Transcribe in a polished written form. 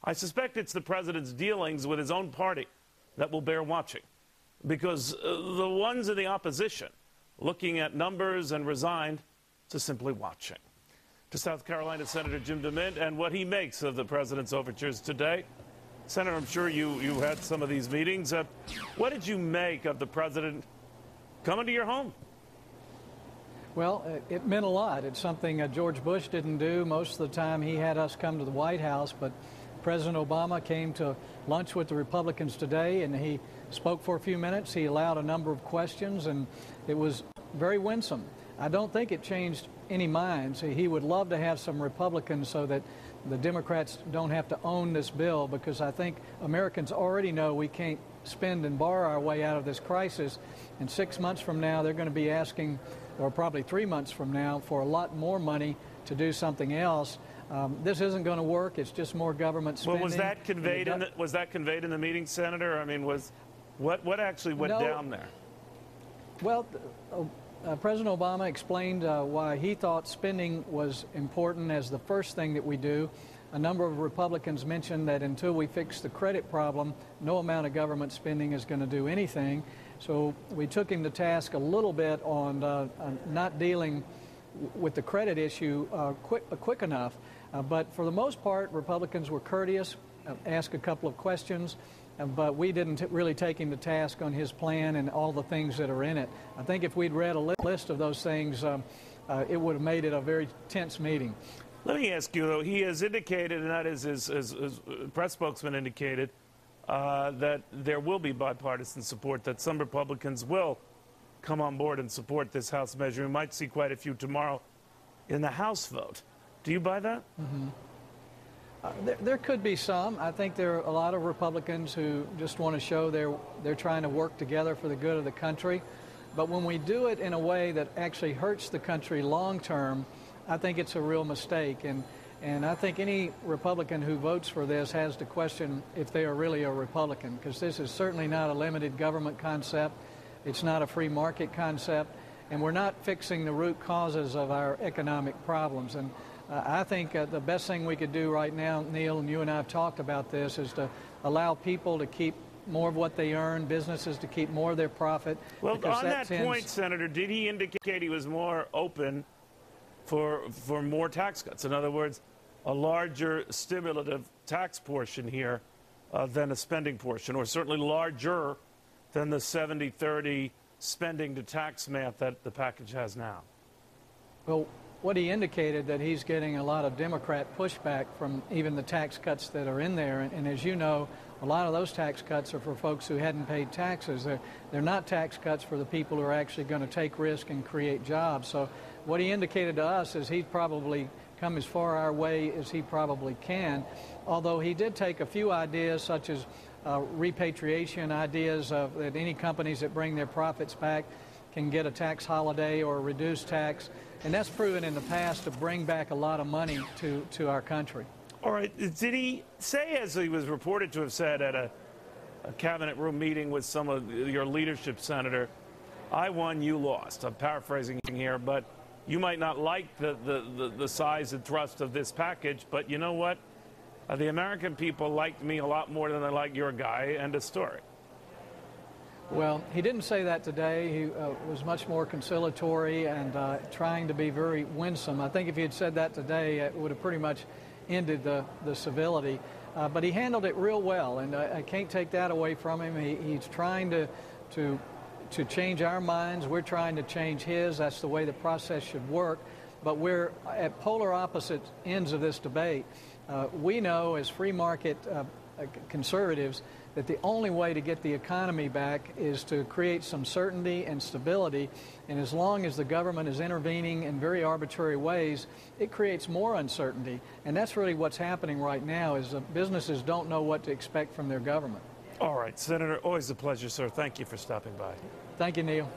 I suspect it's the president's dealings with his own party that will bear watching, because the ones in the opposition, looking at numbers and resigned to simply watching. To South Carolina Senator Jim DeMint and what he makes of the president's overtures today. Senator, I'm sure you had some of these meetings. What did you make of the president coming to your home? Well, it meant a lot. It's something George Bush didn't do. Most of the time he had us come to the White House, but President Obama came to lunch with the Republicans today, and he spoke for a few minutes. He allowed a number of questions, and it was very winsome. I don't think it changed any minds. He would love to have some Republicans so that the Democrats don't have to own this bill, because I think Americans already know we can't spend and borrow our way out of this crisis. And 6 months from now, they're going to be asking, or probably 3 months from now, for a lot more money to do something else. This isn't going to work. It's just more government spending. Well, was that conveyed in the meeting, Senator? I mean, what actually went down there? Well, President Obama explained why he thought spending was important as the first thing that we do. A number of Republicans mentioned that until we fix the credit problem, no amount of government spending is going to do anything. So we took him to task a little bit on not dealing with the credit issue quick enough. But for the most part, Republicans were courteous, asked a couple of questions, but we didn't really take him to task on his plan and all the things that are in it. I think if we'd read a list of those things, it would have made it a very tense meeting. Let me ask you, though, he has indicated, and that is his press spokesman indicated, that there will be bipartisan support, that some Republicans will come on board and support this House measure. We might see quite a few tomorrow in the House vote. Do you buy that? Mm-hmm. There could be some. I think there are a lot of Republicans who just want to show they're trying to work together for the good of the country. But when we do it in a way that actually hurts the country long term, I think it's a real mistake. And I think any Republican who votes for this has to question if they are really a Republican, because this is certainly not a limited government concept. It's not a free market concept. And we're not fixing the root causes of our economic problems. And I think the best thing we could do right now, Neil, and you and I have talked about this, is to allow people to keep more of what they earn, businesses to keep more of their profit. Well, on that point, Senator, did he indicate he was more open for more tax cuts? In other words, a larger stimulative tax portion here than a spending portion, or certainly larger than the 70-30 spending to tax math that the package has now? Well, what he indicated, that he's getting a lot of Democrat pushback from even the tax cuts that are in there. And as you know, a lot of those tax cuts are for folks who hadn't paid taxes. They're not tax cuts for the people who are actually going to take risk and create jobs. So what he indicated to us is he'd probably come as far our way as he probably can, although he did take a few ideas such as repatriation ideas that any companies that bring their profits back can get a tax holiday or a reduced tax. And that's proven in the past to bring back a lot of money to our country. All right. Did he say, as he was reported to have said at a cabinet room meeting with some of your leadership, Senator, I won, you lost? I'm paraphrasing here, but you might not like the size and thrust of this package, but you know what? The American people liked me a lot more than they like your guy, end of story. Well, he didn't say that today. He was much more conciliatory and trying to be very winsome. I think if he had said that today, it would have pretty much ended the civility. But he handled it real well, and I can't take that away from him. He's trying to change our minds. We're trying to change his. That's the way the process should work. But we're at polar opposite ends of this debate. We know as free market conservatives that the only way to get the economy back is to create some certainty and stability. And as long as the government is intervening in very arbitrary ways, it creates more uncertainty. And that's really what's happening right now, is businesses don't know what to expect from their government. All right, Senator, always a pleasure, sir. Thank you for stopping by. Thank you, Neil.